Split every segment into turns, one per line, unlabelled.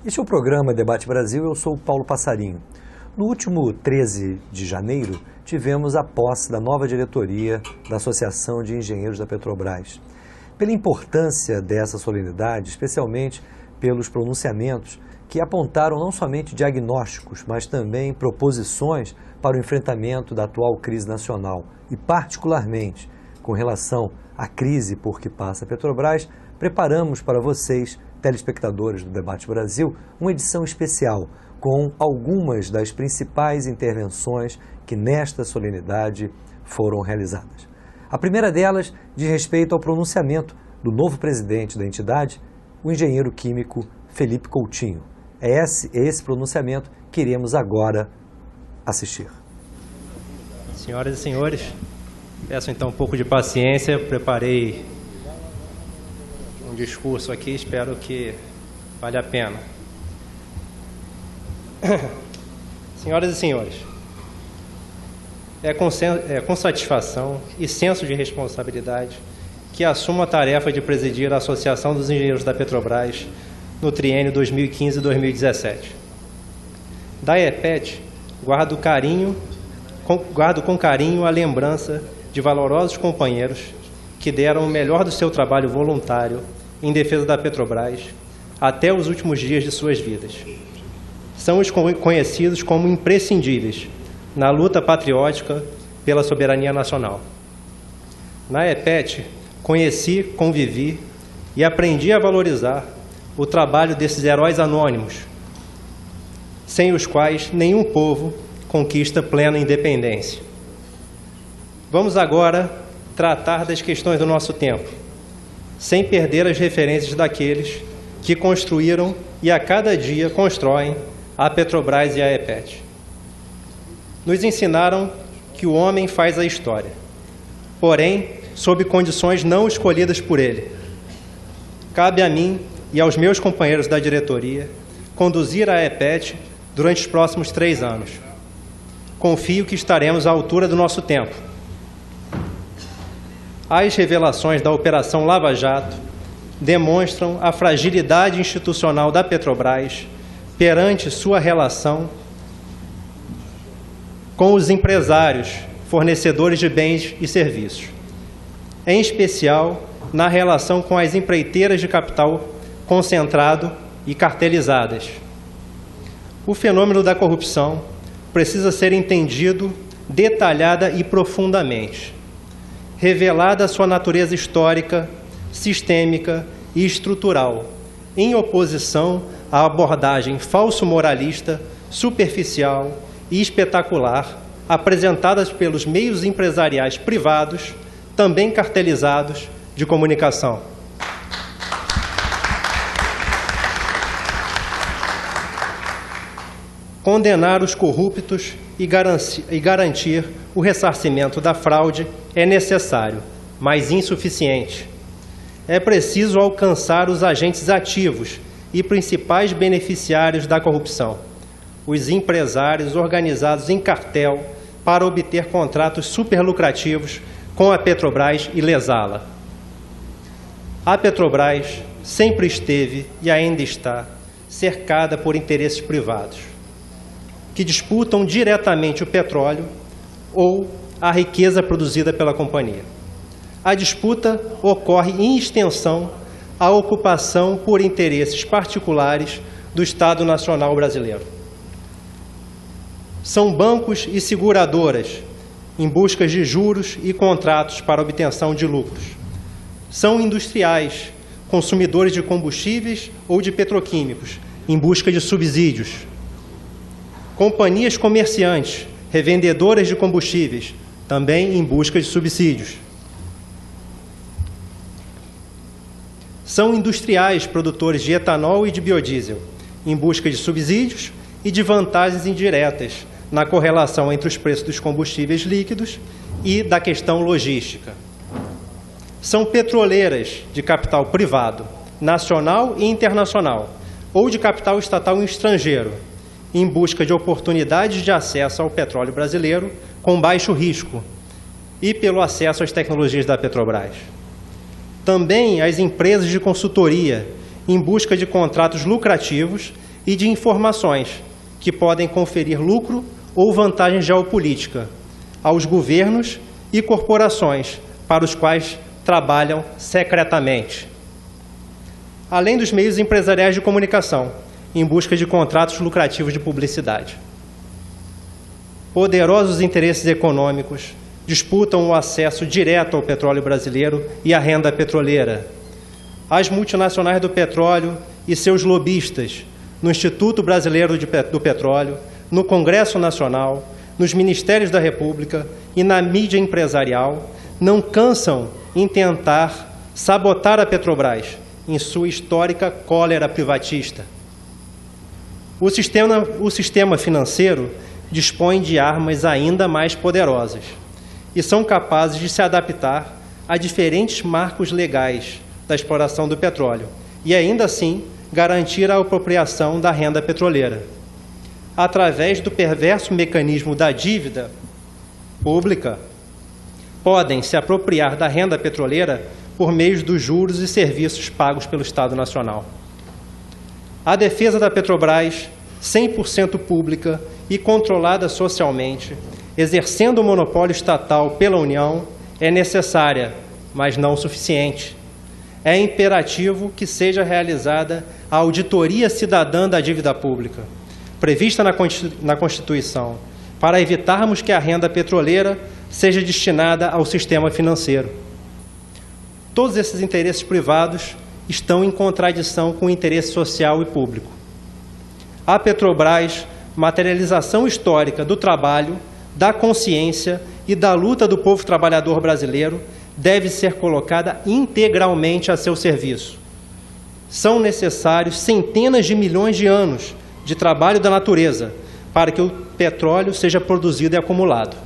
Este é o programa Debate Brasil, eu sou o Paulo Passarinho. No último 13 de janeiro, tivemos a posse da nova diretoria da Associação de Engenheiros da Petrobras. Pela importância dessa solenidade, especialmente pelos pronunciamentos que apontaram não somente diagnósticos, mas também proposições para o enfrentamento da atual crise nacional e, particularmente, com relação à crise por que passa a Petrobras, preparamos para vocês, telespectadores do Debate Brasil, uma edição especial com algumas das principais intervenções que nesta solenidade foram realizadas. A primeira delas diz respeito ao pronunciamento do novo presidente da entidade, o engenheiro químico Felipe Coutinho. É esse pronunciamento que iremos agora assistir.
Senhoras e senhores, peço então um pouco de paciência. Preparei um discurso aqui, espero que valha a pena. Senhoras e senhores, é com satisfação e senso de responsabilidade que assumo a tarefa de presidir a Associação dos Engenheiros da Petrobras no triênio 2015-2017. Da AEPET, guardo com carinho a lembrança de valorosos companheiros que deram o melhor do seu trabalho voluntário em defesa da Petrobras até os últimos dias de suas vidas. São os conhecidos como imprescindíveis na luta patriótica pela soberania nacional. Na AEPET, conheci, convivi e aprendi a valorizar o trabalho desses heróis anônimos, sem os quais nenhum povo conquista plena independência. Vamos agora tratar das questões do nosso tempo, sem perder as referências daqueles que construíram e a cada dia constroem a Petrobras e a AEPET. Nos ensinaram que o homem faz a história, porém, sob condições não escolhidas por ele. Cabe a mim e aos meus companheiros da diretoria conduzir a AEPET durante os próximos 3 anos. Confio que estaremos à altura do nosso tempo. As revelações da Operação Lava Jato demonstram a fragilidade institucional da Petrobras perante sua relação com os empresários, fornecedores de bens e serviços, em especial na relação com as empreiteiras de capital concentrado e cartelizadas. O fenômeno da corrupção precisa ser entendido detalhada e profundamente, revelada a sua natureza histórica, sistêmica e estrutural, em oposição à abordagem falso-moralista, superficial e espetacular apresentadas pelos meios empresariais privados, também cartelizados, de comunicação. Condenar os corruptos e garantir o ressarcimento da fraude é necessário, mas insuficiente. É preciso alcançar os agentes ativos e principais beneficiários da corrupção, os empresários organizados em cartel para obter contratos superlucrativos com a Petrobras e lesá-la. A Petrobras sempre esteve e ainda está cercada por interesses privados, que disputam diretamente o petróleo ou a riqueza produzida pela companhia. A disputa ocorre em extensão à ocupação por interesses particulares do Estado Nacional Brasileiro. São bancos e seguradoras em busca de juros e contratos para obtenção de lucros. São industriais, consumidores de combustíveis ou de petroquímicos, em busca de subsídios. Companhias comerciantes, revendedoras de combustíveis, também em busca de subsídios. São industriais produtores de etanol e de biodiesel, em busca de subsídios e de vantagens indiretas na correlação entre os preços dos combustíveis líquidos e da questão logística. São petroleiras de capital privado, nacional e internacional, ou de capital estatal estrangeiro, em busca de oportunidades de acesso ao petróleo brasileiro com baixo risco e pelo acesso às tecnologias da Petrobras. Também as empresas de consultoria, em busca de contratos lucrativos e de informações que podem conferir lucro ou vantagem geopolítica aos governos e corporações para os quais trabalham secretamente. Além dos meios empresariais de comunicação, em busca de contratos lucrativos de publicidade. Poderosos interesses econômicos disputam o acesso direto ao petróleo brasileiro e à renda petroleira. As multinacionais do petróleo e seus lobistas no Instituto Brasileiro do Petróleo, no Congresso Nacional, nos Ministérios da República e na mídia empresarial não cansam em tentar sabotar a Petrobras em sua histórica cólera privatista. O sistema financeiro dispõe de armas ainda mais poderosas e são capazes de se adaptar a diferentes marcos legais da exploração do petróleo e, ainda assim, garantir a apropriação da renda petroleira. Através do perverso mecanismo da dívida pública, podem se apropriar da renda petroleira por meio dos juros e serviços pagos pelo Estado Nacional. A defesa da Petrobras, 100% pública e controlada socialmente, exercendo o monopólio estatal pela União, é necessária, mas não suficiente. É imperativo que seja realizada a auditoria cidadã da dívida pública, prevista na Constituição, para evitarmos que a renda petroleira seja destinada ao sistema financeiro. Todos esses interesses privados estão em contradição com o interesse social e público. A Petrobras, materialização histórica do trabalho, da consciência e da luta do povo trabalhador brasileiro, deve ser colocada integralmente a seu serviço. São necessários centenas de milhões de anos de trabalho da natureza para que o petróleo seja produzido e acumulado.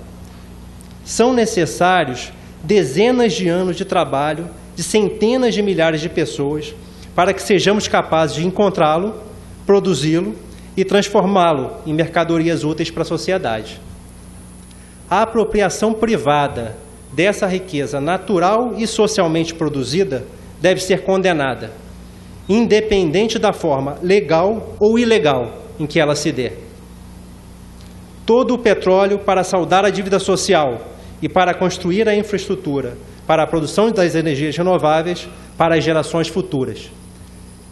São necessários dezenas de anos de trabalho de centenas de milhares de pessoas para que sejamos capazes de encontrá-lo, produzi-lo e transformá-lo em mercadorias úteis para a sociedade. A apropriação privada dessa riqueza natural e socialmente produzida deve ser condenada, independente da forma legal ou ilegal em que ela se dê. Todo o petróleo para saldar a dívida social e para construir a infraestrutura para a produção das energias renováveis para as gerações futuras.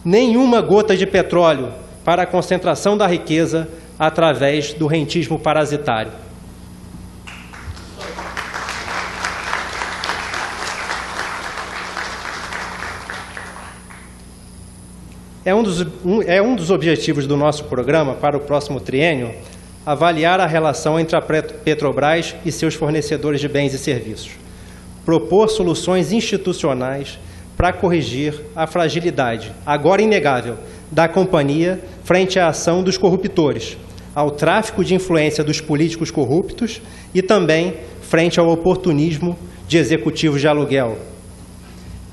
Nenhuma gota de petróleo para a concentração da riqueza através do rentismo parasitário. É um dos objetivos do nosso programa para o próximo triênio avaliar a relação entre a Petrobras e seus fornecedores de bens e serviços, propor soluções institucionais para corrigir a fragilidade, agora inegável, da companhia frente à ação dos corruptores, ao tráfico de influência dos políticos corruptos e também frente ao oportunismo de executivos de aluguel.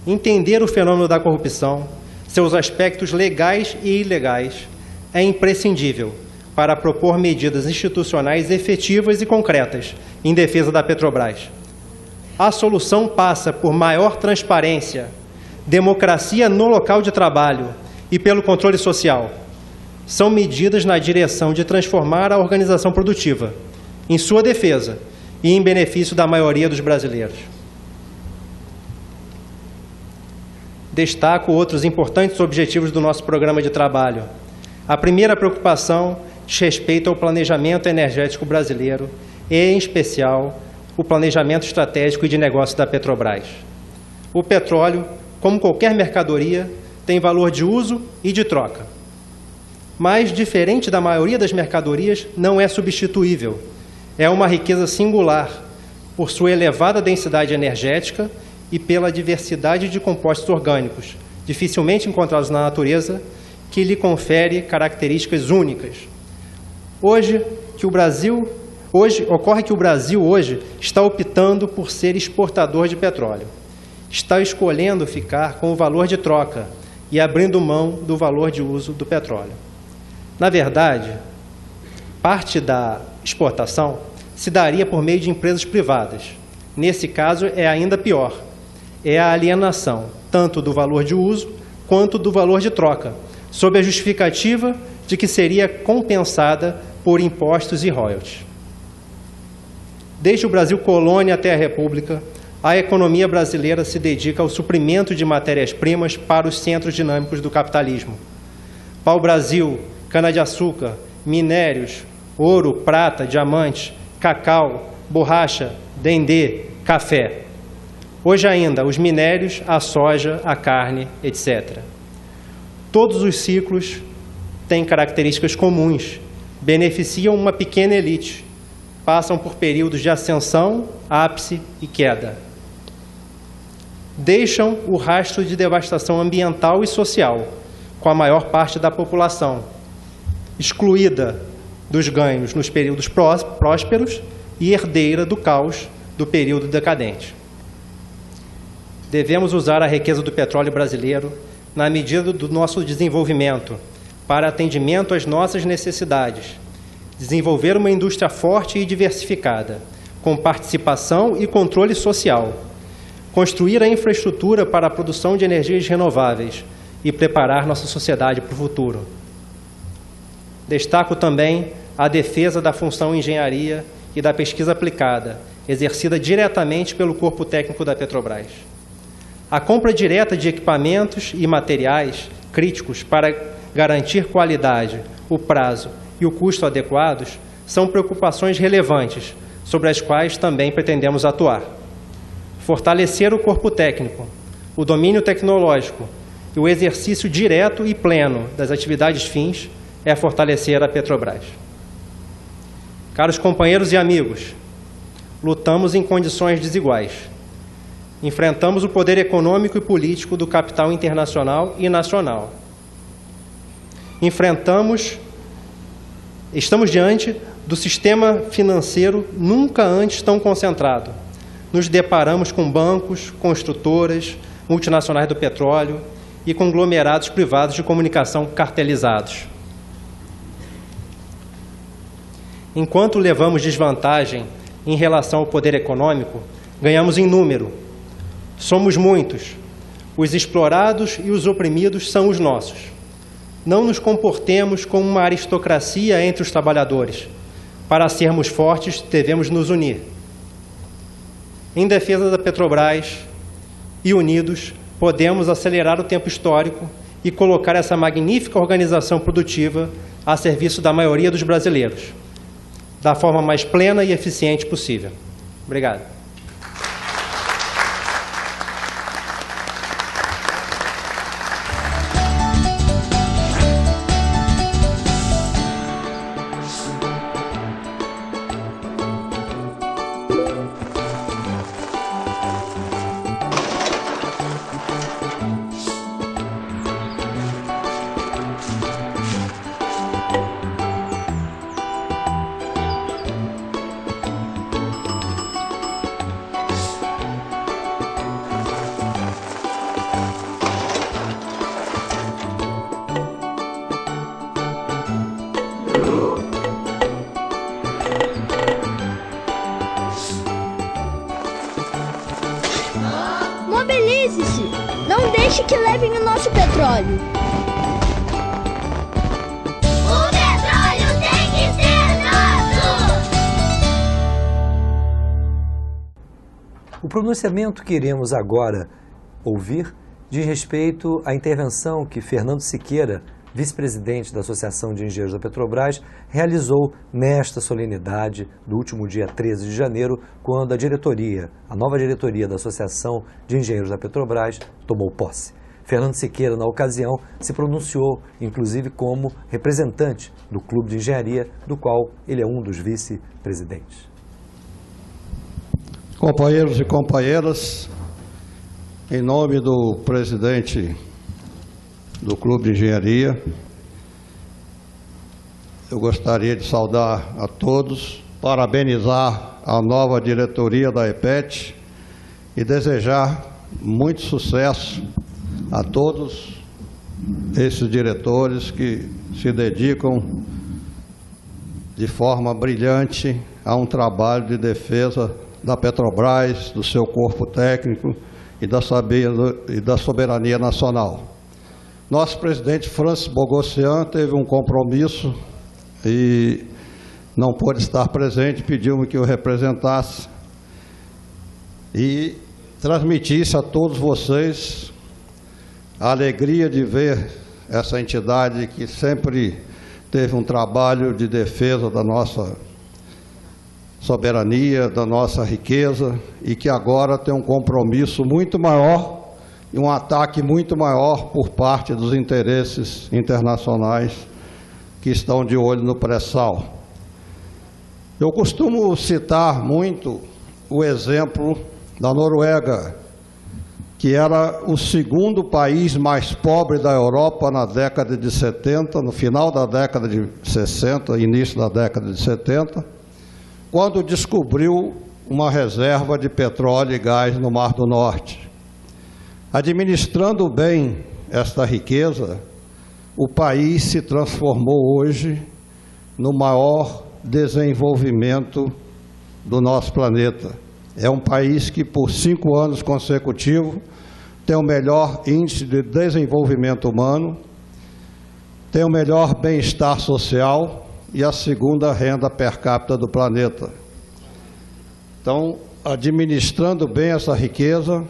Entender o fenômeno da corrupção, seus aspectos legais e ilegais, é imprescindível para propor medidas institucionais efetivas e concretas em defesa da Petrobras. A solução passa por maior transparência, democracia no local de trabalho e pelo controle social. São medidas na direção de transformar a organização produtiva, em sua defesa e em benefício da maioria dos brasileiros. Destaco outros importantes objetivos do nosso programa de trabalho. A primeira preocupação diz respeito ao planejamento energético brasileiro e, em especial, o planejamento estratégico e de negócios da Petrobras. O petróleo, como qualquer mercadoria, tem valor de uso e de troca. Mas, diferente da maioria das mercadorias, não é substituível. É uma riqueza singular por sua elevada densidade energética e pela diversidade de compostos orgânicos, dificilmente encontrados na natureza, que lhe confere características únicas. Ocorre que o Brasil hoje está optando por ser exportador de petróleo. Está escolhendo ficar com o valor de troca e abrindo mão do valor de uso do petróleo. Na verdade, parte da exportação se daria por meio de empresas privadas. Nesse caso, é ainda pior. É a alienação, tanto do valor de uso quanto do valor de troca, sob a justificativa de que seria compensada por impostos e royalties. Desde o Brasil colônia até a República, a economia brasileira se dedica ao suprimento de matérias-primas para os centros dinâmicos do capitalismo. Pau-brasil, cana-de-açúcar, minérios, ouro, prata, diamante, cacau, borracha, dendê, café. Hoje ainda, os minérios, a soja, a carne, etc. Todos os ciclos têm características comuns, beneficiam uma pequena elite, passam por períodos de ascensão, ápice e queda. Deixam o rastro de devastação ambiental e social, com a maior parte da população, excluída dos ganhos nos períodos prósperos e herdeira do caos do período decadente. Devemos usar a riqueza do petróleo brasileiro na medida do nosso desenvolvimento para atendimento às nossas necessidades, desenvolver uma indústria forte e diversificada, com participação e controle social, construir a infraestrutura para a produção de energias renováveis e preparar nossa sociedade para o futuro. Destaco também a defesa da função engenharia e da pesquisa aplicada, exercida diretamente pelo corpo técnico da Petrobras. A compra direta de equipamentos e materiais críticos para garantir qualidade, o prazo e o custo adequados são preocupações relevantes sobre as quais também pretendemos atuar. Fortalecer o corpo técnico, o domínio tecnológico e o exercício direto e pleno das atividades fins é fortalecer a Petrobras. Caros companheiros e amigos, lutamos em condições desiguais. Enfrentamos o poder econômico e político do capital internacional e nacional. Estamos diante do sistema financeiro nunca antes tão concentrado. Nos deparamos com bancos, construtoras, multinacionais do petróleo e conglomerados privados de comunicação cartelizados. Enquanto levamos desvantagem em relação ao poder econômico, ganhamos em número. Somos muitos. Os explorados e os oprimidos são os nossos. Não nos comportemos como uma aristocracia entre os trabalhadores. Para sermos fortes, devemos nos unir. Em defesa da Petrobras e unidos, podemos acelerar o tempo histórico e colocar essa magnífica organização produtiva a serviço da maioria dos brasileiros, da forma mais plena e eficiente possível. Obrigado.
Mobilize-se! Não deixe que levem o nosso petróleo!
O petróleo tem que ser nosso!
O pronunciamento que iremos agora ouvir diz respeito à intervenção que Fernando Siqueira, vice-presidente da Associação de Engenheiros da Petrobras, realizou nesta solenidade do último dia 13 de janeiro, quando a nova diretoria da Associação de Engenheiros da Petrobras tomou posse. Fernando Siqueira, na ocasião, se pronunciou, inclusive, como representante do Clube de Engenharia, do qual ele é um dos vice-presidentes.
Companheiros e companheiras, em nome do presidente do Clube de Engenharia, eu gostaria de saudar a todos, parabenizar a nova diretoria da EPET e desejar muito sucesso a todos esses diretores que se dedicam de forma brilhante a um trabalho de defesa da Petrobras, do seu corpo técnico e da soberania nacional. Nosso presidente Francis Bogossian teve um compromisso e não pôde estar presente, pediu-me que eu representasse e transmitisse a todos vocês a alegria de ver essa entidade que sempre teve um trabalho de defesa da nossa soberania, da nossa riqueza, e que agora tem um compromisso muito maior e um ataque muito maior por parte dos interesses internacionais que estão de olho no pré-sal. Eu costumo citar muito o exemplo da Noruega, que era o segundo país mais pobre da Europa na década de 70, no final da década de 60, início da década de 70, quando descobriu uma reserva de petróleo e gás no Mar do Norte. Administrando bem esta riqueza, o país se transformou hoje no maior desenvolvimento do nosso planeta. É um país que, por 5 anos consecutivos, tem o melhor índice de desenvolvimento humano, tem o melhor bem-estar social e a segunda renda per capita do planeta. Então, administrando bem essa riqueza,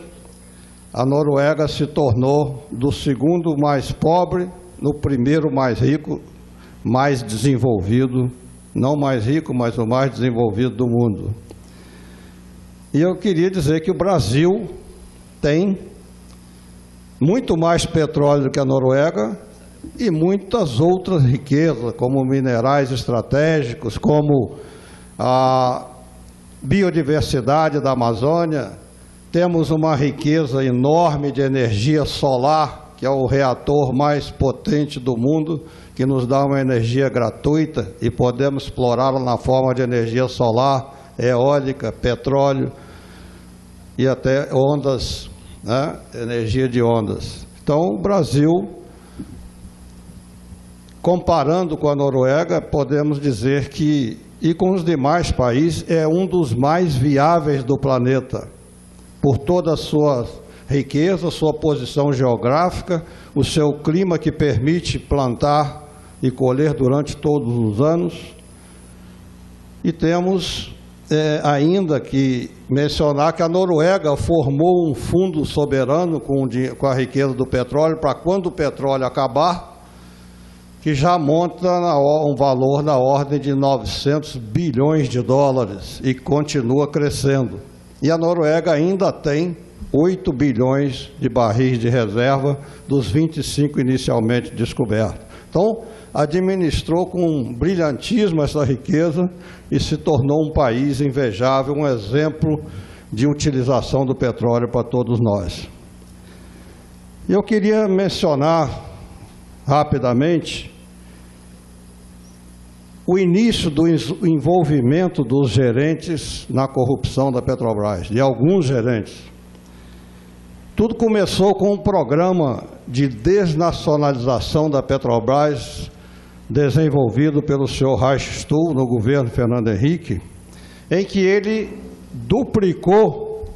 a Noruega se tornou do segundo mais pobre no primeiro mais rico, mais desenvolvido, não mais rico, mas o mais desenvolvido do mundo. E eu queria dizer que o Brasil tem muito mais petróleo do que a Noruega e muitas outras riquezas, como minerais estratégicos, como a biodiversidade da Amazônia. Temos uma riqueza enorme de energia solar, que é o reator mais potente do mundo, que nos dá uma energia gratuita e podemos explorá-la na forma de energia solar, eólica, petróleo e até ondas, né? Energia de ondas. Então, o Brasil, comparando com a Noruega, podemos dizer que, e com os demais países, é um dos mais viáveis do planeta, por toda a sua riqueza, sua posição geográfica, o seu clima que permite plantar e colher durante todos os anos. E temos ainda que mencionar que a Noruega formou um fundo soberano com a riqueza do petróleo, para quando o petróleo acabar, que já monta um valor na ordem de 900 bilhões de dólares e continua crescendo. E a Noruega ainda tem 8 bilhões de barris de reserva dos 25 inicialmente descobertos. Então, administrou com brilhantismo essa riqueza e se tornou um país invejável, um exemplo de utilização do petróleo para todos nós. Eu queria mencionar rapidamente o início do envolvimento dos gerentes na corrupção da Petrobras, de alguns gerentes. Tudo começou com um programa de desnacionalização da Petrobras, desenvolvido pelo senhor Reichstuhl no governo Fernando Henrique, em que ele duplicou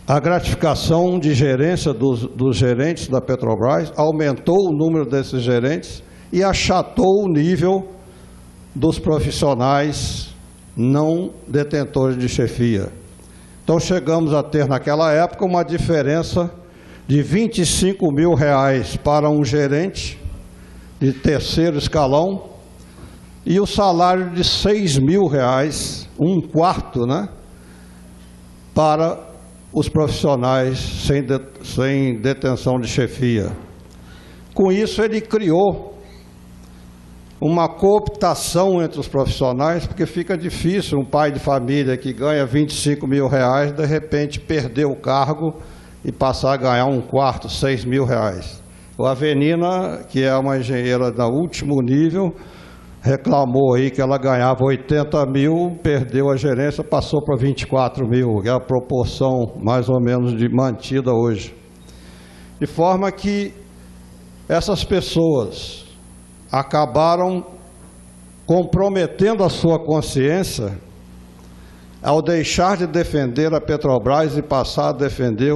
a gratificação de gerência dos gerentes da Petrobras, aumentou o número desses gerentes e achatou o nível dos profissionais não detentores de chefia. Então chegamos a ter naquela época uma diferença de R$25 mil para um gerente de terceiro escalão e o salário de R$6 mil, um quarto, né, para os profissionais sem detenção de chefia. Com isso ele criou uma cooptação entre os profissionais, porque fica difícil um pai de família que ganha R$25 mil, de repente perder o cargo e passar a ganhar um quarto, R$6 mil. A Avenina, que é uma engenheira de último nível, reclamou aí que ela ganhava 80 mil, perdeu a gerência, passou para 24 mil, que é a proporção mais ou menos mantida hoje. De forma que essas pessoas acabaram comprometendo a sua consciência ao deixar de defender a Petrobras e passar a defender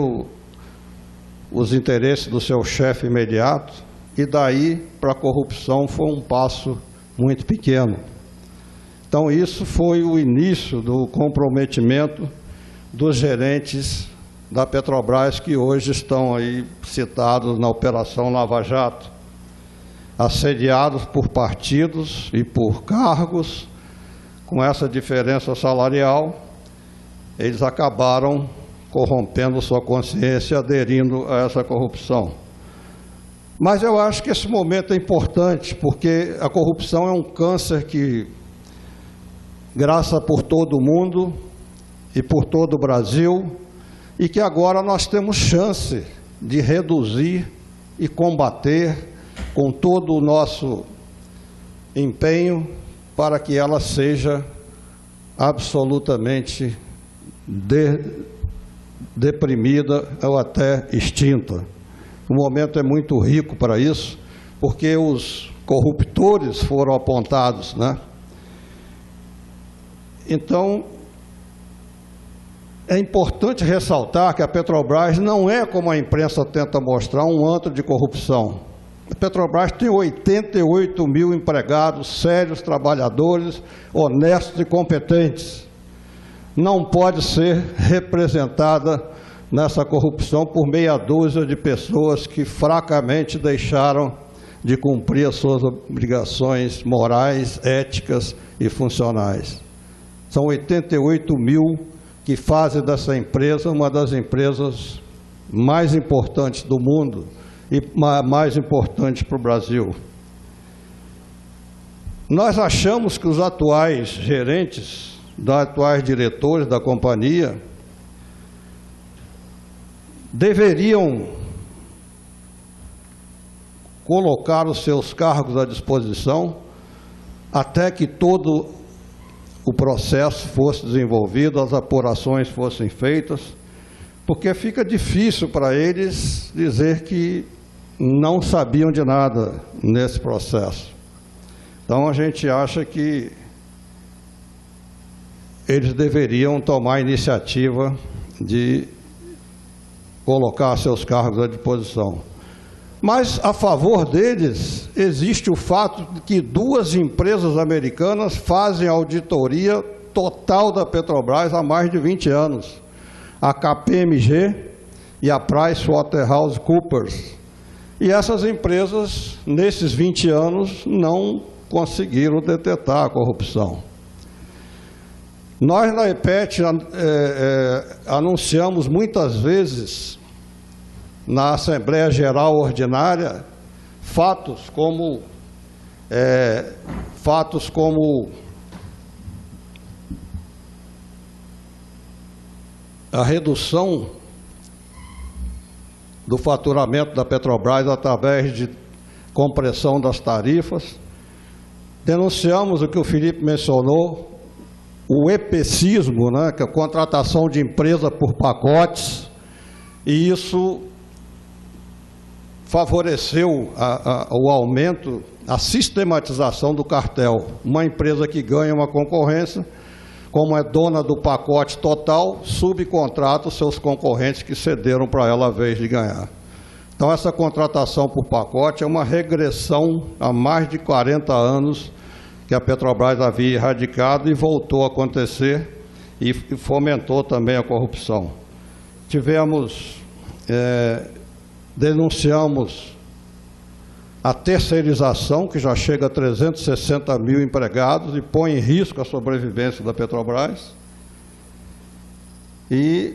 os interesses do seu chefe imediato, e daí para a corrupção foi um passo muito pequeno. Então isso foi o início do comprometimento dos gerentes da Petrobras que hoje estão aí citados na Operação Lava Jato, assediados por partidos e por cargos. Com essa diferença salarial, eles acabaram corrompendo sua consciência, aderindo a essa corrupção. Mas eu acho que esse momento é importante, porque a corrupção é um câncer que graça por todo o mundo e por todo o Brasil, e que agora nós temos chance de reduzir e combater com todo o nosso empenho para que ela seja absolutamente deprimida ou até extinta. O momento é muito rico para isso, porque os corruptores foram apontados, né? Então, é importante ressaltar que a Petrobras não é, como a imprensa tenta mostrar, um antro de corrupção. A Petrobras tem 88 mil empregados, sérios trabalhadores, honestos e competentes. Não pode ser representada nessa corrupção por meia dúzia de pessoas que fracamente deixaram de cumprir as suas obrigações morais, éticas e funcionais. São 88 mil que fazem dessa empresa uma das empresas mais importantes do mundo e mais importante para o Brasil. Nós achamos que os atuais gerentes, os atuais diretores da companhia, deveriam colocar os seus cargos à disposição até que todo o processo fosse desenvolvido, as apurações fossem feitas, porque fica difícil para eles dizer que não sabiam de nada nesse processo. Então a gente acha que eles deveriam tomar a iniciativa de colocar seus cargos à disposição. Mas a favor deles existe o fato de que duas empresas americanas fazem auditoria total da Petrobras há mais de 20 anos. A KPMG e a PricewaterhouseCoopers. E essas empresas, nesses 20 anos, não conseguiram detectar a corrupção. Nós, na EPET, anunciamos muitas vezes, na Assembleia Geral Ordinária, fatos como a redução do faturamento da Petrobras através de compressão das tarifas. Denunciamos o que o Felipe mencionou, o EPCismo, né, que é a contratação de empresa por pacotes, e isso favoreceu o aumento, a sistematização do cartel. Uma empresa que ganha uma concorrência, como é dona do pacote total, subcontrata os seus concorrentes que cederam para ela a vez de ganhar. Então, essa contratação por pacote é uma regressão há mais de 40 anos que a Petrobras havia erradicado e voltou a acontecer e fomentou também a corrupção. Denunciamos a terceirização, que já chega a 360 mil empregados e põe em risco a sobrevivência da Petrobras. E,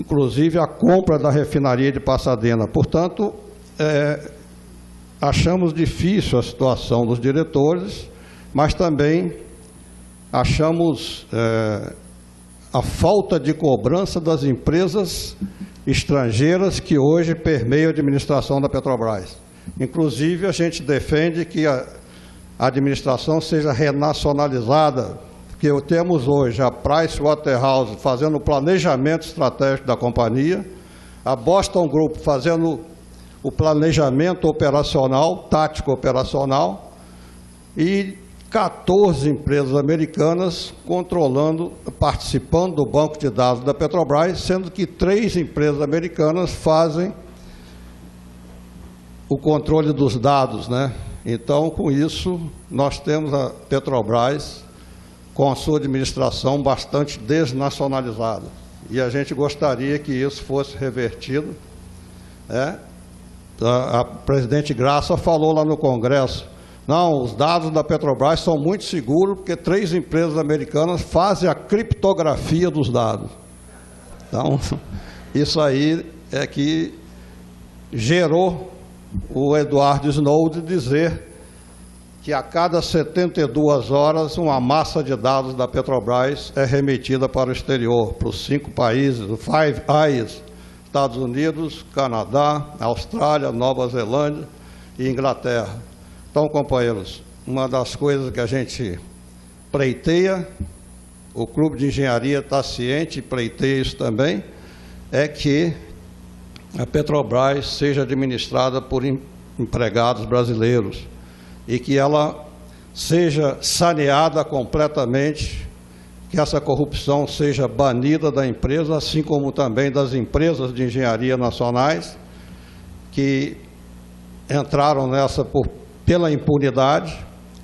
inclusive, a compra da refinaria de Pasadena. Portanto, achamos difícil a situação dos diretores, mas também achamos a falta de cobrança das empresas estrangeiras que hoje permeiam a administração da Petrobras. Inclusive, a gente defende que a administração seja renacionalizada, porque temos hoje a Pricewaterhouse fazendo o planejamento estratégico da companhia, a Boston Group fazendo o planejamento operacional, tático operacional, e 14 empresas americanas participando do banco de dados da Petrobras, sendo que 3 empresas americanas fazem o controle dos dados, né? Então, com isso, nós temos a Petrobras com a sua administração bastante desnacionalizada. E a gente gostaria que isso fosse revertido, né? A presidente Graça falou lá no Congresso, não, os dados da Petrobras são muito seguros porque 3 empresas americanas fazem a criptografia dos dados. Então, isso aí é que gerou o Edward Snowden dizer que a cada 72 horas uma massa de dados da Petrobras é remetida para o exterior, para os 5 países, os Five Eyes, Estados Unidos, Canadá, Austrália, Nova Zelândia e Inglaterra. Então, companheiros, uma das coisas que a gente pleiteia, o Clube de Engenharia está ciente e pleiteia isso também, é que a Petrobras seja administrada por empregados brasileiros e que ela seja saneada completamente, que essa corrupção seja banida da empresa, assim como também das empresas de engenharia nacionais que entraram nessa pela impunidade,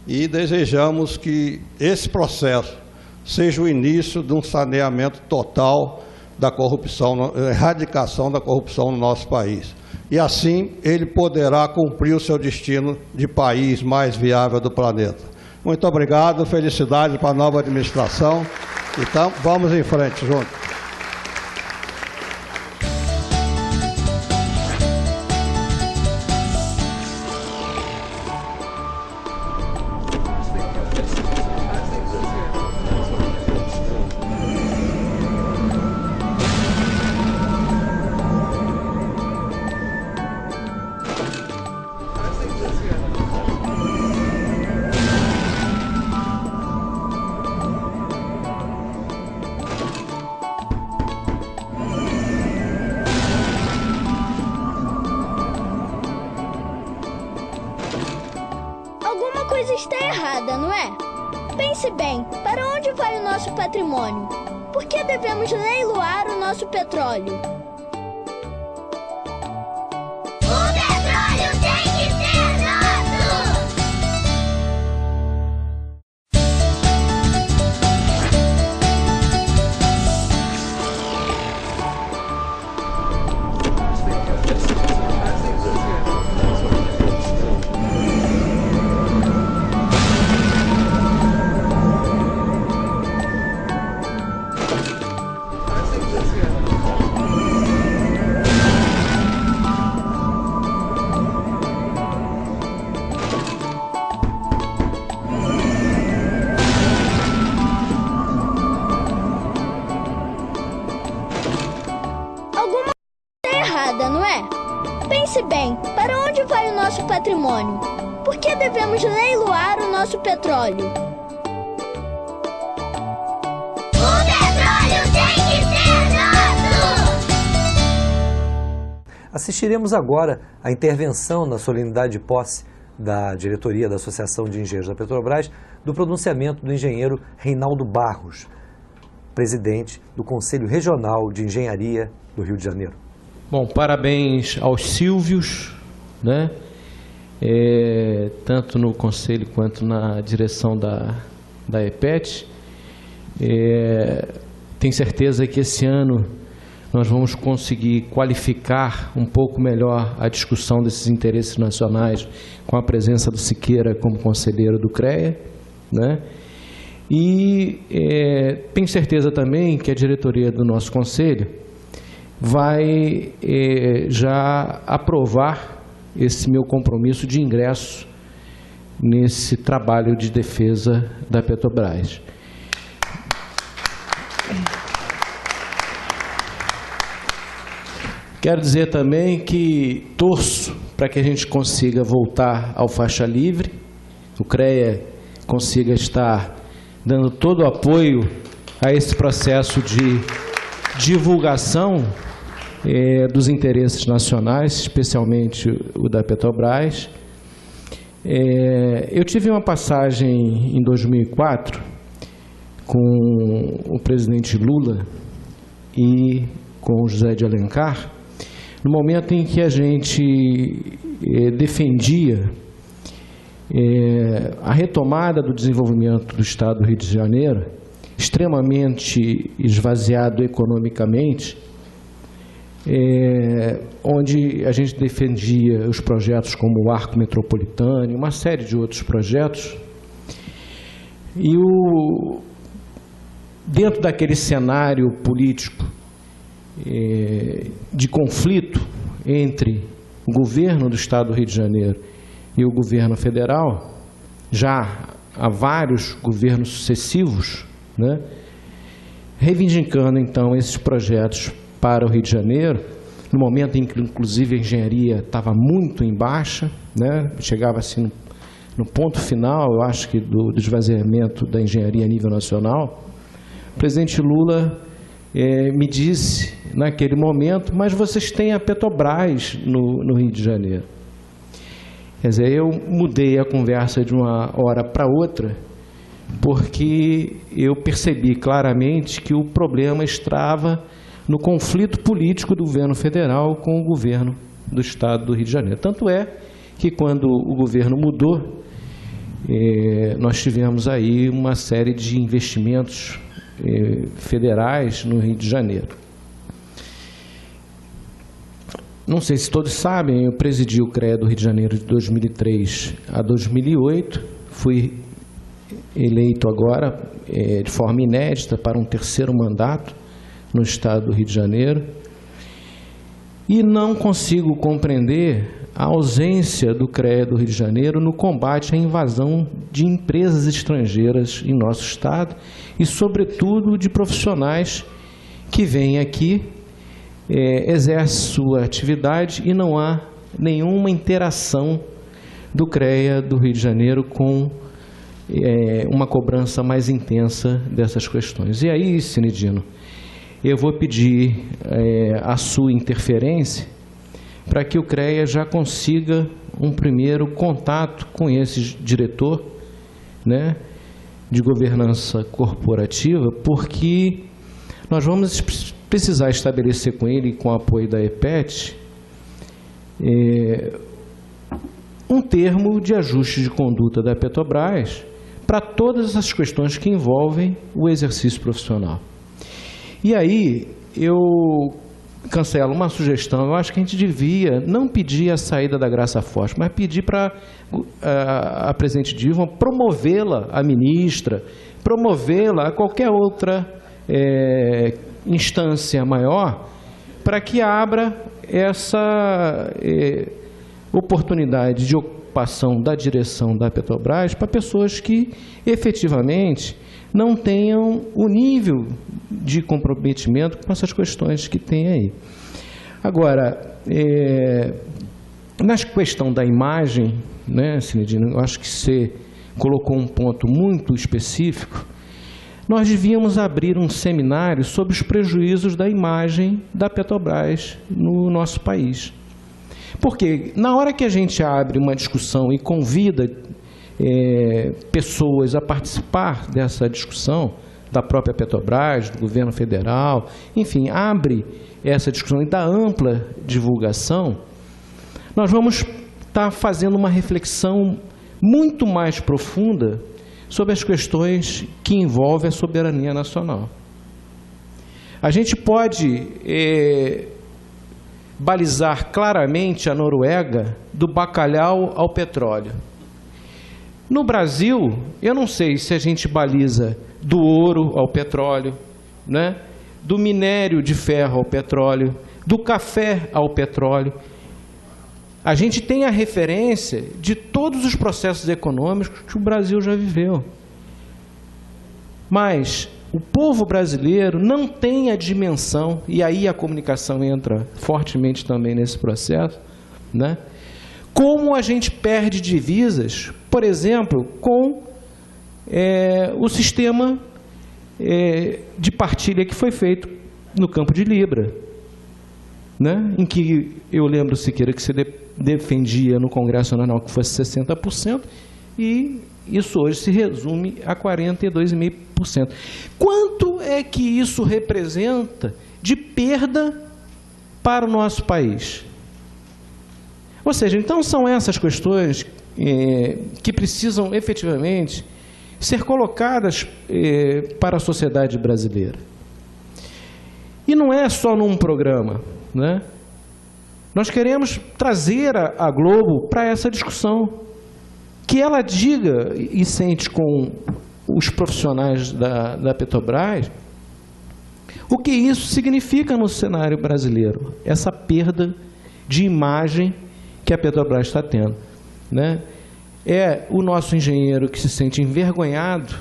e desejamos que esse processo seja o início de um saneamento total da corrupção, erradicação da corrupção no nosso país. E assim ele poderá cumprir o seu destino de país mais viável do planeta. Muito obrigado, felicidades para a nova administração. Então, vamos em frente juntos.
Coisa está errada, não é? Pense bem, para onde vai o nosso patrimônio? Por que devemos leiloar o nosso petróleo?
O petróleo tem que ser nosso!
Não é? Pense bem, para onde vai o nosso patrimônio? Por que devemos leiloar o nosso petróleo?
O petróleo tem que ser nosso!
Assistiremos agora à intervenção na solenidade de posse da diretoria da Associação de Engenheiros da Petrobras do pronunciamento do engenheiro Reinaldo Barros, presidente do Conselho Regional de Engenharia do Rio de Janeiro.
Bom, parabéns aos Silvios, né? Tanto no Conselho quanto na direção da EPET. Tenho certeza que esse ano nós vamos conseguir qualificar um pouco melhor a discussão desses interesses nacionais com a presença do Siqueira como conselheiro do CREA, né? E tenho certeza também que a diretoria do nosso Conselho vai já aprovar esse meu compromisso de ingresso nesse trabalho de defesa da Petrobras. Quero dizer também que torço para que a gente consiga voltar ao faixa livre, o CREA consiga estar dando todo o apoio a esse processo de divulgação dos interesses nacionais, especialmente o da Petrobras. Eu tive uma passagem em 2004 com o presidente Lula e com o José de Alencar, no momento em que a gente defendia a retomada do desenvolvimento do Estado do Rio de Janeiro, extremamente esvaziado economicamente, onde a gente defendia os projetos como o Arco Metropolitano e uma série de outros projetos. E dentro daquele cenário político de conflito entre o governo do Estado do Rio de Janeiro e o governo federal, já há vários governos sucessivos, né, reivindicando então esses projetos para o Rio de Janeiro, no momento em que inclusive a engenharia estava muito em baixa, né, chegava assim no ponto final, eu acho que do esvaziamento da engenharia a nível nacional. O presidente Lula me disse naquele momento: mas vocês têm a Petrobras no Rio de Janeiro. Quer dizer, eu mudei a conversa de uma hora para outra, porque eu percebi claramente que o problema estava no conflito político do governo federal com o governo do Estado do Rio de Janeiro. Tanto é que quando o governo mudou, nós tivemos aí uma série de investimentos federais no Rio de Janeiro. Não sei se todos sabem, eu presidi o CREA do Rio de Janeiro de 2003 a 2008, fui eleito agora de forma inédita para um terceiro mandato no Estado do Rio de Janeiro, e não consigo compreender a ausência do CREA do Rio de Janeiro no combate à invasão de empresas estrangeiras em nosso Estado e, sobretudo, de profissionais que vêm aqui, exercem sua atividade e não há nenhuma interação do CREA do Rio de Janeiro com uma cobrança mais intensa dessas questões. E aí, Cinedino, eu vou pedir a sua interferência para que o CREA já consiga um primeiro contato com esse diretor, né, de governança corporativa, porque nós vamos precisar estabelecer com ele, com o apoio da EPET, um termo de ajuste de conduta da Petrobras para todas as questões que envolvem o exercício profissional. E aí, eu cancelo uma sugestão. Eu acho que a gente devia não pedir a saída da Graça Forte, mas pedir para a presidente Dilma promovê-la, a ministra, promovê-la a qualquer outra instância maior, para que abra essa oportunidade de ocupação da direção da Petrobras para pessoas que efetivamente não tenham o nível de comprometimento com essas questões que tem aí. Agora, na questão da imagem, né, Cinedino, eu acho que você colocou um ponto muito específico. Nós devíamos abrir um seminário sobre os prejuízos da imagem da Petrobras no nosso país. Porque na hora que a gente abre uma discussão e convida pessoas a participar dessa discussão, da própria Petrobras, do governo federal, enfim, abre essa discussão e dá ampla divulgação, nós vamos estar fazendo uma reflexão muito mais profunda sobre as questões que envolvem a soberania nacional. A gente pode balizar claramente a Noruega do bacalhau ao petróleo. No Brasil, eu não sei se a gente baliza do ouro ao petróleo, né? Do minério de ferro ao petróleo, do café ao petróleo. A gente tem a referência de todos os processos econômicos que o Brasil já viveu. Mas o povo brasileiro não tem a dimensão, e aí a comunicação entra fortemente também nesse processo, né? Como a gente perde divisas, por exemplo, com o sistema de partilha que foi feito no Campo de Libra, né? Em que eu lembro, Siqueira, que você defendia no Congresso Nacional que fosse 60%, e isso hoje se resume a 42,5%. Quanto é que isso representa de perda para o nosso país? Ou seja, então são essas questões que precisam efetivamente ser colocadas para a sociedade brasileira. E não é só num programa, né? Nós queremos trazer a Globo para essa discussão, que ela diga e sente com os profissionais da Petrobras o que isso significa no cenário brasileiro, essa perda de imagem que a Petrobras está tendo, né? É o nosso engenheiro que se sente envergonhado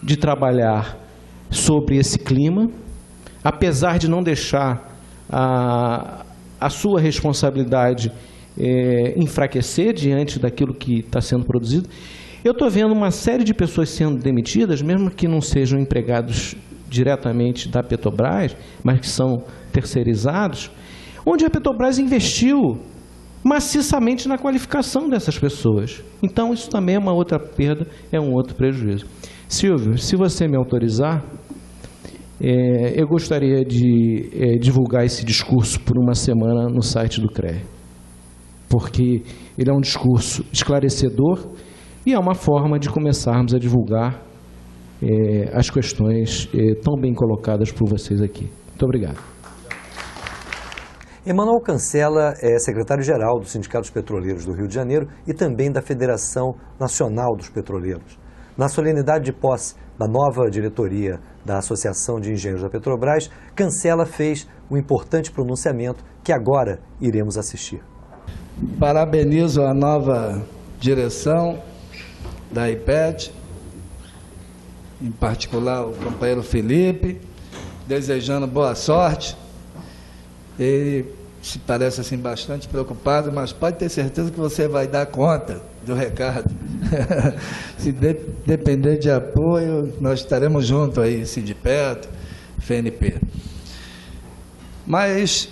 de trabalhar sobre esse clima, apesar de não deixar a sua responsabilidade enfraquecer diante daquilo que está sendo produzido. Eu estou vendo uma série de pessoas sendo demitidas, mesmo que não sejam empregados diretamente da Petrobras, mas que são terceirizados, onde a Petrobras investiu maciçamente na qualificação dessas pessoas. Então, isso também é uma outra perda, é um outro prejuízo. Silvio, se você me autorizar, eu gostaria de divulgar esse discurso por uma semana no site do CREA, porque ele é um discurso esclarecedor e é uma forma de começarmos a divulgar as questões tão bem colocadas por vocês aqui. Muito obrigado.
Emanuel Cancela é secretário-geral dos Sindicatos Petroleiros do Rio de Janeiro e também da Federação Nacional dos Petroleiros. Na solenidade de posse da nova diretoria da Associação de Engenheiros da Petrobras, Cancela fez um importante pronunciamento que agora iremos assistir.
Parabenizo a nova direção da IPET, em particular o companheiro Felipe, desejando boa sorte. Ele se parece assim bastante preocupado, mas pode ter certeza que você vai dar conta do recado. Se depender de apoio, nós estaremos juntos aí, Sindipeto, FNP. Mas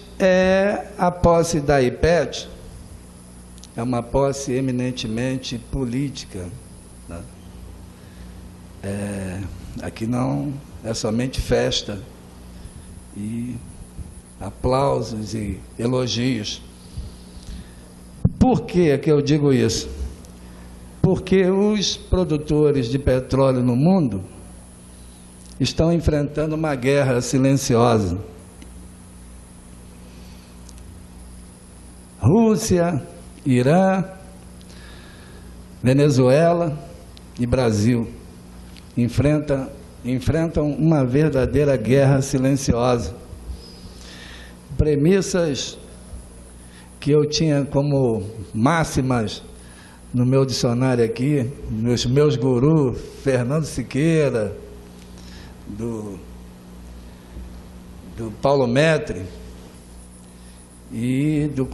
a posse da IPET é uma posse eminentemente política, né? Aqui não é somente festa e aplausos e elogios. Por que é que eu digo isso? Porque os produtores de petróleo no mundo estão enfrentando uma guerra silenciosa. Rússia, Irã, Venezuela e Brasil enfrentam uma verdadeira guerra silenciosa. Premissas que eu tinha como máximas no meu dicionário aqui, nos meus gurus, Fernando Siqueira, do Paulo Metri e do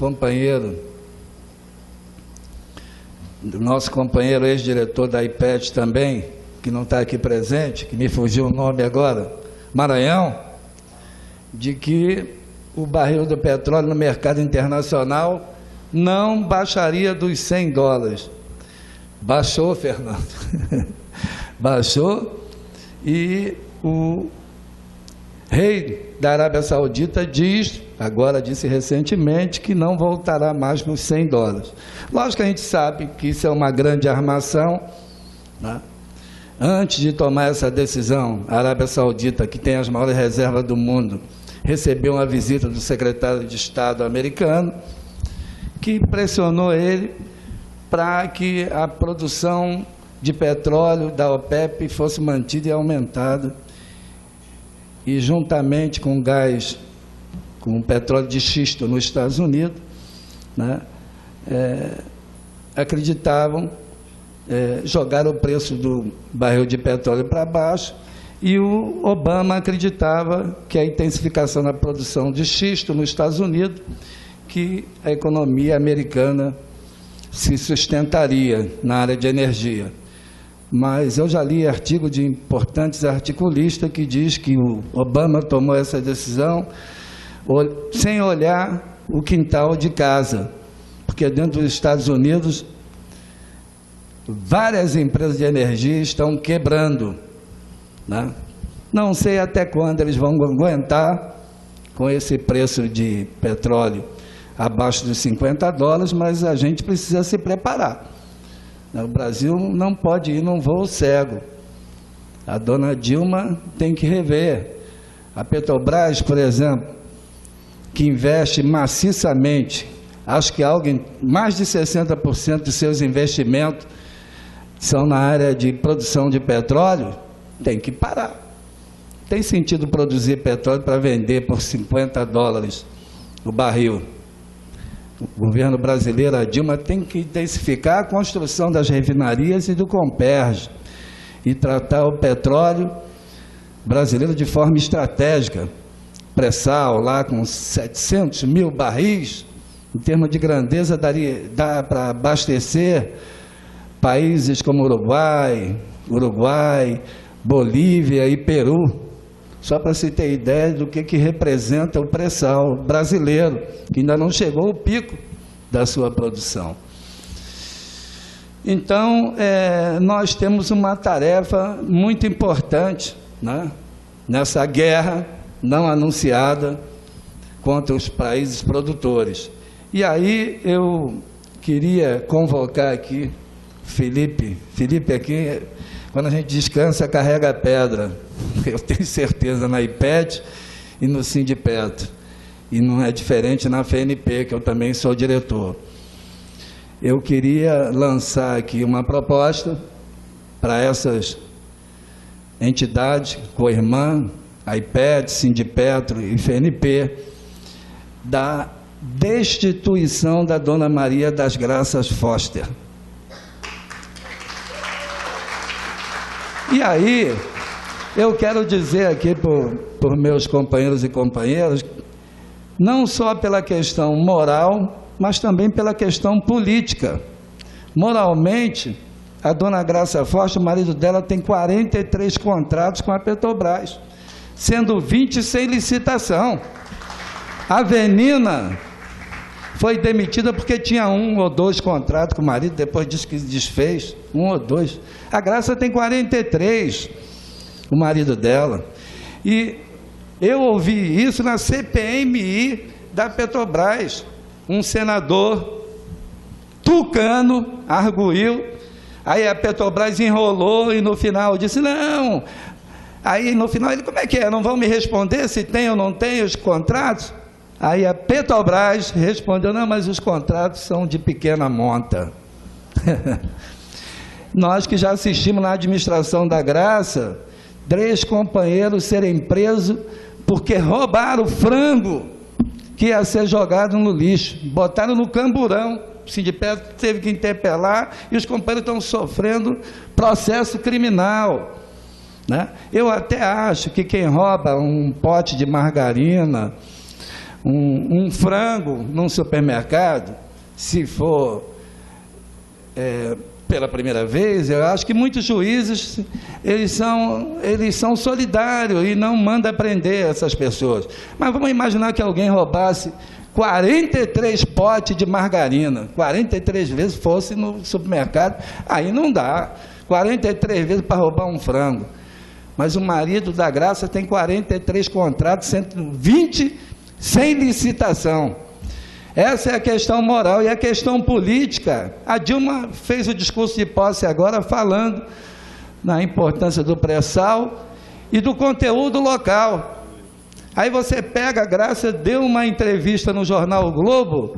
nosso companheiro ex-diretor da IPET também, que não está aqui presente, que me fugiu o nome agora, Maranhão, de que o barril do petróleo no mercado internacional não baixaria dos $100. Baixou, Fernando. Baixou, e o rei da Arábia Saudita disse recentemente, que não voltará mais nos $100. Lógico que a gente sabe que isso é uma grande armação, né? Antes de tomar essa decisão, a Arábia Saudita, que tem as maiores reservas do mundo, recebeu uma visita do secretário de Estado americano, que pressionou ele para que a produção de petróleo da OPEP fosse mantida e aumentada, e juntamente com gás, com petróleo de xisto nos Estados Unidos, né, acreditavam jogar o preço do barril de petróleo para baixo, e o Obama acreditava que a intensificação da produção de xisto nos Estados Unidos, que a economia americana se sustentaria na área de energia. Mas eu já li artigo de importantes articulistas que diz que o Obama tomou essa decisão sem olhar o quintal de casa, porque dentro dos Estados Unidos várias empresas de energia estão quebrando, né? Não sei até quando eles vão aguentar com esse preço de petróleo abaixo dos $50, mas a gente precisa se preparar. O Brasil não pode ir num voo cego. A dona Dilma tem que rever. A Petrobras, por exemplo, que investe maciçamente, acho que mais de 60% de seus investimentos são na área de produção de petróleo, tem que parar. Tem sentido produzir petróleo para vender por $50 o barril. O governo brasileiro, a Dilma, tem que intensificar a construção das refinarias e do Comperj e tratar o petróleo brasileiro de forma estratégica. Pré-sal lá com 700 mil barris, em termos de grandeza, dá para abastecer países como Uruguai, Bolívia e Peru. Só para se ter ideia do que representa o pré-sal brasileiro, que ainda não chegou ao pico da sua produção. Então, nós temos uma tarefa muito importante, né, nessa guerra não anunciada contra os países produtores. E aí eu queria convocar aqui Felipe aqui, quando a gente descansa, carrega a pedra. Eu tenho certeza na IPET e no Sindipetro. E não é diferente na FNP, que eu também sou diretor. Eu queria lançar aqui uma proposta para essas entidades, co-irmã, a IPET, Sindipetro e FNP, da destituição da Dona Maria das Graças Foster. E aí, eu quero dizer aqui por meus companheiros e companheiras, não só pela questão moral, mas também pela questão política. Moralmente, a Dona Graça Foster, o marido dela, tem 43 contratos com a Petrobras, sendo 20 sem licitação. A Avenina foi demitida porque tinha 1 ou 2 contratos com o marido, depois disse que desfez, 1 ou 2. A Graça tem 43, o marido dela. E eu ouvi isso na CPMI da Petrobras. Um senador tucano arguiu, aí a Petrobras enrolou e no final disse, não. Aí no final ele, como é que é? Não vão me responder se tem ou não tem os contratos? Aí a Petrobras respondeu, não, mas os contratos são de pequena monta. Nós que já assistimos na administração da Graça, 3 companheiros serem presos porque roubaram frango que ia ser jogado no lixo, botaram no camburão, o Sindipetro teve que interpelar e os companheiros estão sofrendo processo criminal, né? Eu até acho que quem rouba um pote de margarina, um frango num supermercado, se for pela primeira vez, eu acho que muitos juízes eles são solidários e não mandam prender essas pessoas. Mas vamos imaginar que alguém roubasse 43 potes de margarina, 43 vezes fosse no supermercado, aí não dá, 43 vezes para roubar um frango. Mas o marido da Graça tem 43 contratos, 120 sem licitação. Essa é a questão moral. E a questão política, a Dilma fez o discurso de posse agora falando na importância do pré-sal e do conteúdo local. Aí você pega, a Graça deu uma entrevista no jornal O Globo,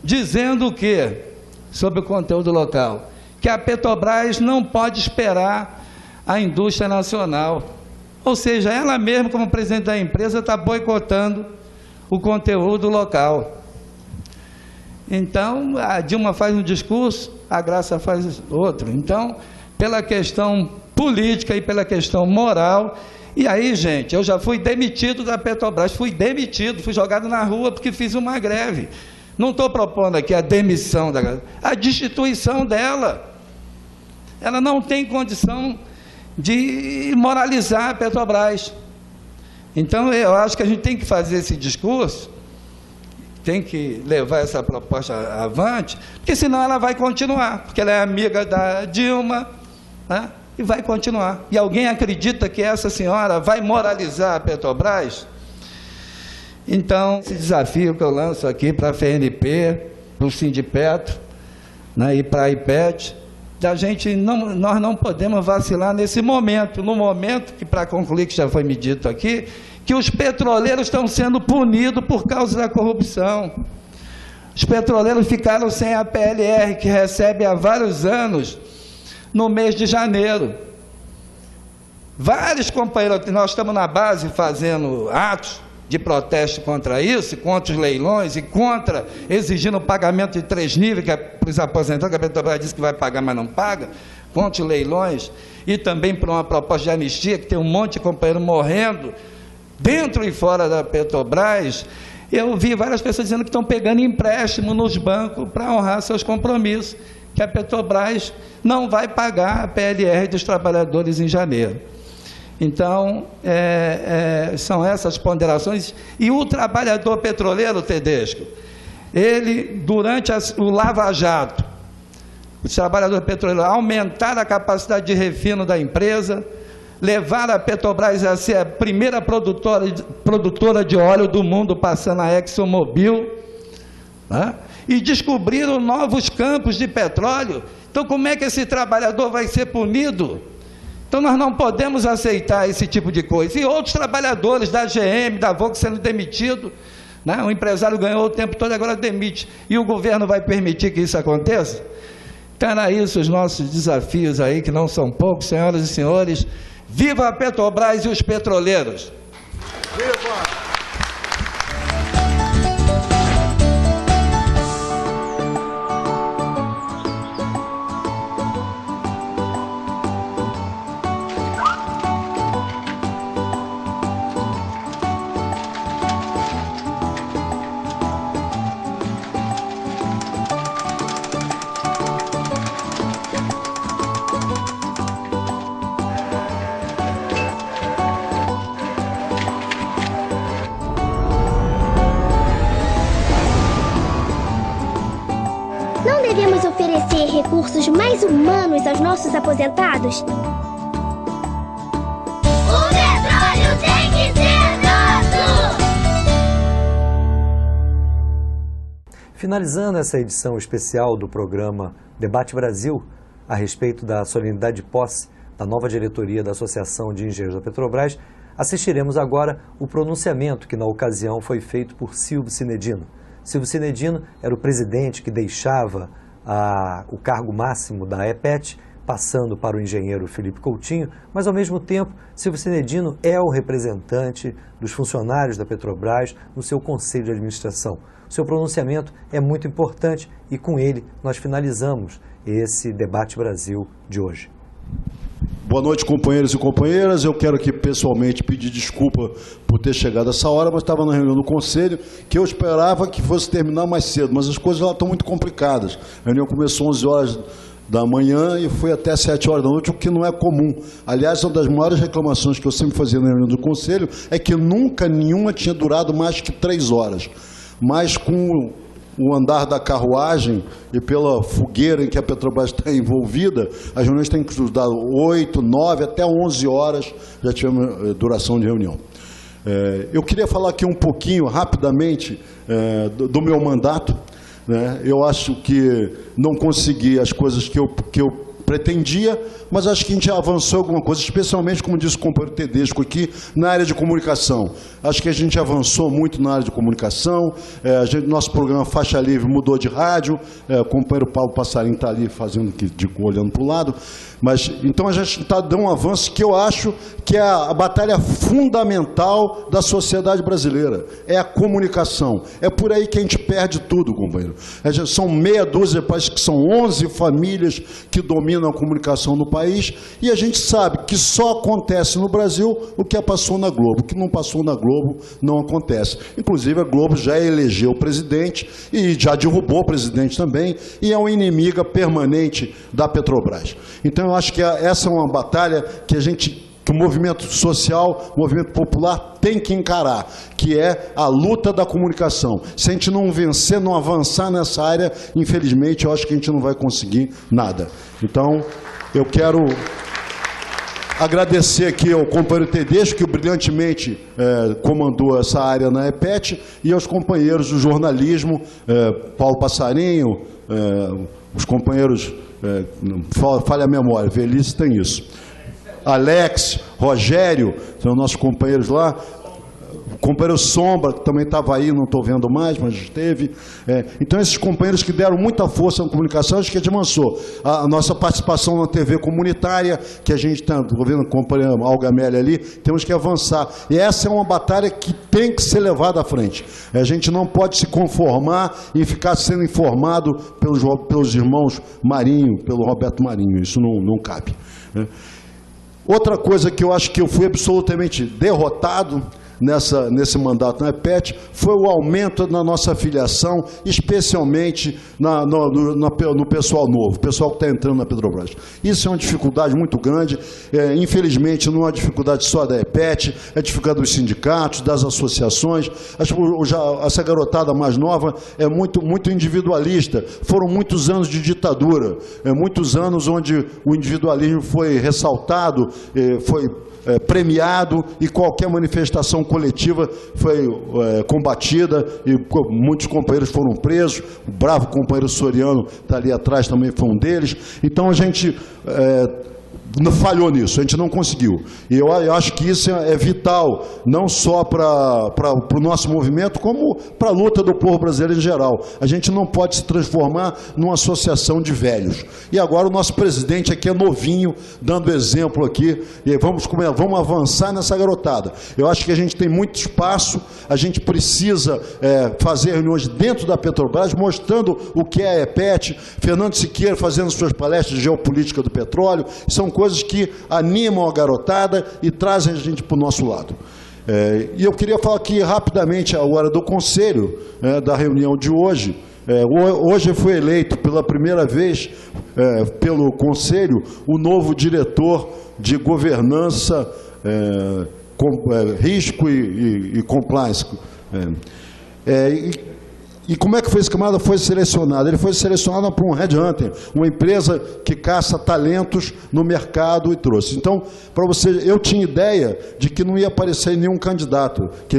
dizendo o quê? Sobre o conteúdo local. Que a Petrobras não pode esperar a indústria nacional. Ou seja, ela mesma, como presidente da empresa, está boicotando o conteúdo local. Então, a Dilma faz um discurso, a Graça faz outro. Então, pela questão política e pela questão moral. E aí, gente, eu já fui demitido da Petrobras, fui jogado na rua porque fiz uma greve. Não estou propondo aqui a demissão da Graça, a destituição dela. Ela não tem condição de moralizar a Petrobras. Então, eu acho que a gente tem que fazer esse discurso tem que levar essa proposta avante, porque senão ela vai continuar, porque ela é amiga da Dilma, né? E vai continuar. E alguém acredita que essa senhora vai moralizar a Petrobras? Então, esse desafio que eu lanço aqui para a FNP, para o Sindipetro, né, e para a IPET, nós não podemos vacilar nesse momento, no momento que, para concluir, que já foi me dito aqui, que os petroleiros estão sendo punidos por causa da corrupção. Os petroleiros ficaram sem a PLR, que recebe há vários anos, no mês de janeiro. Vários companheiros, nós estamos na base fazendo atos de protesto contra isso, contra os leilões e contra exigindo o pagamento de 3 níveis, que é para os aposentados, que a Petrobras disse que vai pagar, mas não paga, contra os leilões, e também por uma proposta de anistia, que tem um monte de companheiros morrendo, dentro e fora da Petrobras. Eu vi várias pessoas dizendo que estão pegando empréstimo nos bancos para honrar seus compromissos, que a Petrobras não vai pagar a PLR dos trabalhadores em janeiro. Então, são essas ponderações. E o trabalhador petroleiro, Tedesco, ele, durante o Lava Jato, os trabalhadores petroleiros aumentaram a capacidade de refino da empresa, levaram a Petrobras a ser a primeira produtora de óleo do mundo, passando a ExxonMobil, né? E descobriram novos campos de petróleo. Então, como é que esse trabalhador vai ser punido? Então, nós não podemos aceitar esse tipo de coisa. E outros trabalhadores da GM, da Volkswagen sendo demitidos, né? O empresário ganhou o tempo todo, agora demite. E o governo vai permitir que isso aconteça? Então, era isso os nossos desafios aí, que não são poucos, senhoras e senhores. Viva a Petrobras e os petroleiros!
Viva!
Devemos oferecer recursos mais humanos aos nossos aposentados?
O petróleo tem que ser nosso!
Finalizando essa edição especial do programa Debate Brasil, a respeito da solenidade de posse da nova diretoria da Associação de Engenheiros da Petrobras, assistiremos agora o pronunciamento que na ocasião foi feito por Silvio Cinedino. Silvio Cinedino era o presidente que deixava o cargo máximo da EPET, passando para o engenheiro Felipe Coutinho, mas ao mesmo tempo Silvio Cinedino é o representante dos funcionários da Petrobras no seu conselho de administração. O seu pronunciamento é muito importante e com ele nós finalizamos esse Debate Brasil de hoje.
Boa noite, companheiros e companheiras. Eu quero aqui pessoalmente pedir desculpa por ter chegado a essa hora, mas estava na reunião do Conselho, que eu esperava que fosse terminar mais cedo, mas as coisas lá estão muito complicadas. A reunião começou às 11 horas da manhã e foi até 7 horas da noite, o que não é comum. Aliás, uma das maiores reclamações que eu sempre fazia na reunião do Conselho é que nunca nenhuma tinha durado mais que 3 horas. Mas com o andar da carruagem e pela fogueira em que a Petrobras está envolvida, as reuniões têm que durar 8, 9, até 11 horas, já tivemos duração de reunião. Eu queria falar aqui um pouquinho, rapidamente, do meu mandato, né? Eu acho que não consegui as coisas que eu pretendia, mas acho que a gente avançou alguma coisa, especialmente, como disse o companheiro Tedesco aqui, na área de comunicação. Acho que a gente avançou muito na área de comunicação, nosso programa Faixa Livre mudou de rádio, o companheiro Paulo Passarinho está ali fazendo, olhando para o lado, mas então a gente está dando um avanço que eu acho que é a batalha fundamental da sociedade brasileira, é a comunicação. É por aí que a gente perde tudo, companheiro. São meia dúzia, parece que são 11 famílias que dominam a comunicação no país, e a gente sabe que só acontece no Brasil o que passou na Globo. O que não passou na Globo não acontece. Inclusive, a Globo já elegeu o presidente e já derrubou o presidente também, e é uma inimiga permanente da Petrobras. Então, eu acho que essa é uma batalha que a gente que o movimento social, o movimento popular tem que encarar, que é a luta da comunicação. Se a gente não vencer, não avançar nessa área, infelizmente, eu acho que a gente não vai conseguir nada. Então, eu quero agradecer aqui ao companheiro Tedesco, que brilhantemente comandou essa área na EPET, e aos companheiros do jornalismo, Paulo Passarinho, os companheiros, falha a memória, velhice tem isso. Alex, Rogério, são nossos companheiros lá. O companheiro Sombra, que também estava aí, não estou vendo mais, mas esteve. Então, esses companheiros que deram muita força na comunicação, acho que a gente avançou. A nossa participação na TV comunitária, que a gente está, estou vendo o companheiro Algamelli ali, temos que avançar. E essa é uma batalha que tem que ser levada à frente. A gente não pode se conformar e ficar sendo informado pelos irmãos Marinho, pelo Roberto Marinho. Isso não cabe. Outra coisa que eu acho que eu fui absolutamente derrotado nesse mandato na EPET foi o aumento na nossa filiação, especialmente no pessoal novo, pessoal que está entrando na Petrobras. Isso é uma dificuldade muito grande, infelizmente não é uma dificuldade só da EPET, é dificuldade dos sindicatos, das associações. Essa garotada mais nova é muito individualista. Foram muitos anos de ditadura, muitos anos onde o individualismo foi ressaltado, foi premiado, e qualquer manifestação coletiva foi combatida, e muitos companheiros foram presos. O bravo companheiro Soriano está ali atrás, também foi um deles. Então a gente falhou nisso, a gente não conseguiu. E eu acho que isso é vital, não só para o nosso movimento, como para a luta do povo brasileiro em geral. A gente não pode se transformar numa associação de velhos. E agora o nosso presidente aqui é novinho, dando exemplo aqui, e vamos avançar nessa garotada. Eu acho que a gente tem muito espaço, a gente precisa fazer reuniões dentro da Petrobras, mostrando o que é a EPET, Fernando Siqueira fazendo suas palestras de geopolítica do petróleo. São coisas que animam a garotada e trazem a gente para o nosso lado. E eu queria falar aqui rapidamente agora do conselho, da reunião de hoje. Hoje foi eleito pela primeira vez pelo conselho o novo diretor de governança, risco e compliance. E como é que foi esse camarada? Foi selecionado? Ele foi selecionado por um headhunter, uma empresa que caça talentos no mercado e trouxe. Então, para você, eu tinha ideia de que não ia aparecer nenhum candidato, que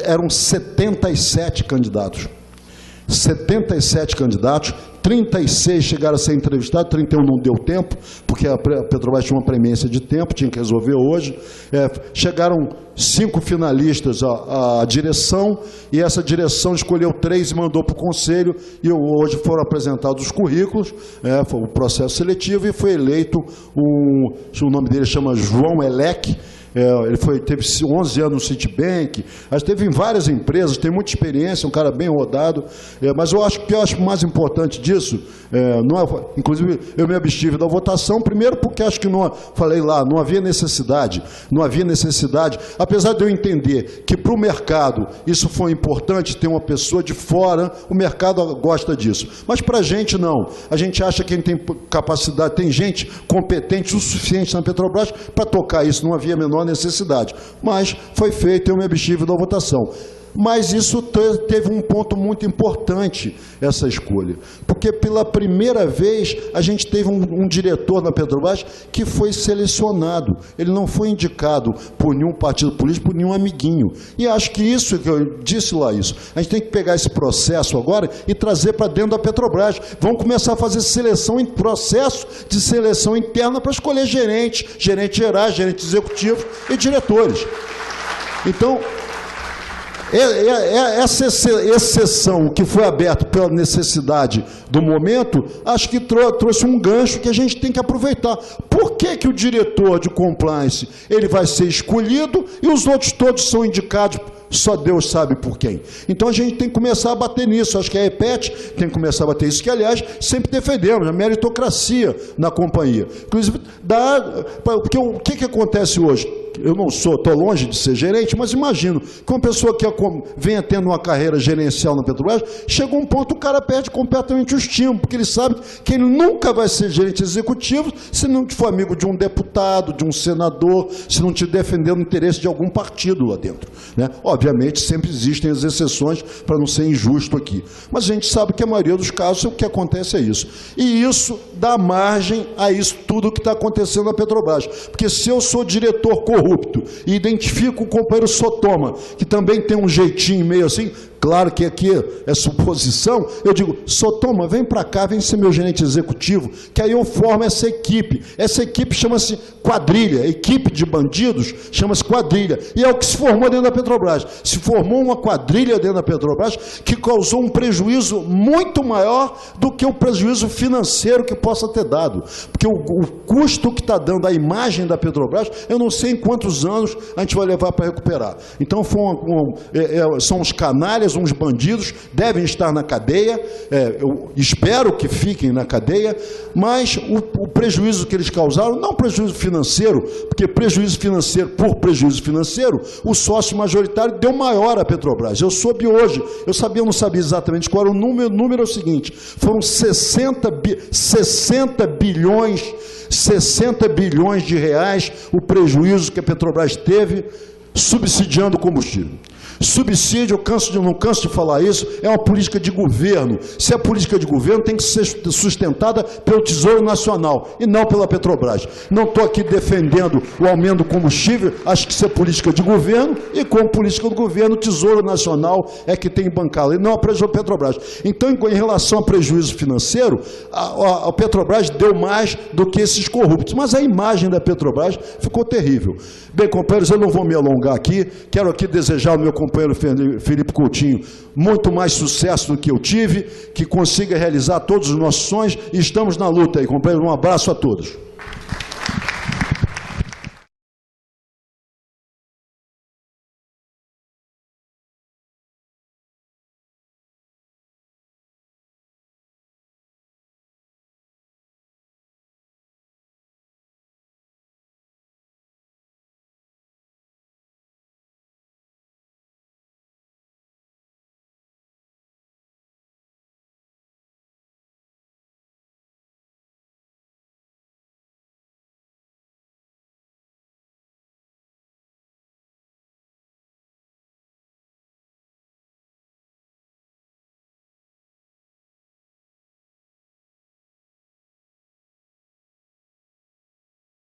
eram 77 candidatos. 77 candidatos, 36 chegaram a ser entrevistados, 31 não deu tempo, porque a Petrobras tinha uma premência de tempo, tinha que resolver hoje. Chegaram 5 finalistas à direção, e essa direção escolheu 3 e mandou para o conselho, e hoje foram apresentados os currículos, foi o processo seletivo, e foi eleito, o nome dele chama João Elec. Ele teve 11 anos no Citibank, teve em várias empresas, tem muita experiência, um cara bem rodado, mas eu acho que o mais importante disso, inclusive eu me abstive da votação, primeiro porque acho que não havia necessidade, apesar de eu entender que para o mercado isso foi importante, ter uma pessoa de fora, o mercado gosta disso, mas para a gente não, a gente acha que a gente tem capacidade, tem gente competente o suficiente na Petrobras para tocar isso, não havia a menor necessidade, mas foi feito, eu me abstive da votação. Mas isso teve um ponto muito importante, essa escolha, porque pela primeira vez a gente teve um diretor na Petrobras que foi selecionado, ele não foi indicado por nenhum partido político, por nenhum amiguinho, e acho que isso, que eu disse lá isso, a gente tem que pegar esse processo agora e trazer para dentro da Petrobras, vamos começar a fazer processo de seleção interna para escolher gerentes gerais, gerentes executivos e diretores. Então, essa exceção que foi aberta pela necessidade do momento, acho que trouxe um gancho que a gente tem que aproveitar. Por que o diretor de compliance ele vai ser escolhido e os outros todos são indicados Só Deus sabe por quem. Então a gente tem que começar a bater nisso. Acho que a EPET tem que começar a bater isso, que, aliás, sempre defendemos, a meritocracia na companhia. Inclusive, porque o que acontece hoje? Eu não estou longe de ser gerente, mas imagino que uma pessoa que venha tendo uma carreira gerencial na Petrobras, chega um ponto, o cara perde completamente o estímulo, porque ele sabe que ele nunca vai ser gerente executivo se não for amigo de um deputado, de um senador, se não te defender o interesse de algum partido lá dentro, né? Obviamente, sempre existem as exceções, para não ser injusto aqui. Mas a gente sabe que a maioria dos casos, o que acontece é isso. E isso dá margem a isso tudo que está acontecendo na Petrobras. Porque se eu sou diretor corrupto e identifico o companheiro Sotoma, que também tem um jeitinho meio assim, claro que aqui é suposição, eu digo, Sotoma, vem para cá, vem ser meu gerente executivo, que aí eu formo essa equipe. Essa equipe chama-se quadrilha, equipe de bandidos chama-se quadrilha. E é o que se formou dentro da Petrobras. Se formou uma quadrilha dentro da Petrobras que causou um prejuízo muito maior do que o prejuízo financeiro que possa ter dado. Porque o custo que está dando a imagem da Petrobras, eu não sei em quantos anos a gente vai levar para recuperar. Então são os canalhas, uns bandidos, devem estar na cadeia, eu espero que fiquem na cadeia, mas o prejuízo que eles causaram, não prejuízo financeiro, porque prejuízo financeiro por prejuízo financeiro, o sócio majoritário deu maior à Petrobras. Eu soube hoje, eu não sabia exatamente qual era o número é o seguinte, foram 60 bilhões de reais o prejuízo que a Petrobras teve subsidiando o combustível. Subsídio, não canso de falar isso, é uma política de governo. Se é política de governo, tem que ser sustentada pelo Tesouro Nacional e não pela Petrobras. Não estou aqui defendendo o aumento do combustível, acho que isso é política de governo, e como política do governo, o Tesouro Nacional é que tem que bancá-la, e não a Petrobras. Então, em relação a prejuízo financeiro, a Petrobras deu mais do que esses corruptos, mas a imagem da Petrobras ficou terrível. Bem, companheiros, eu não vou me alongar aqui, quero aqui desejar ao meu companheiro Felipe Coutinho muito mais sucesso do que eu tive, que consiga realizar todos os nossos sonhos, e estamos na luta aí, companheiro. Um abraço a todos.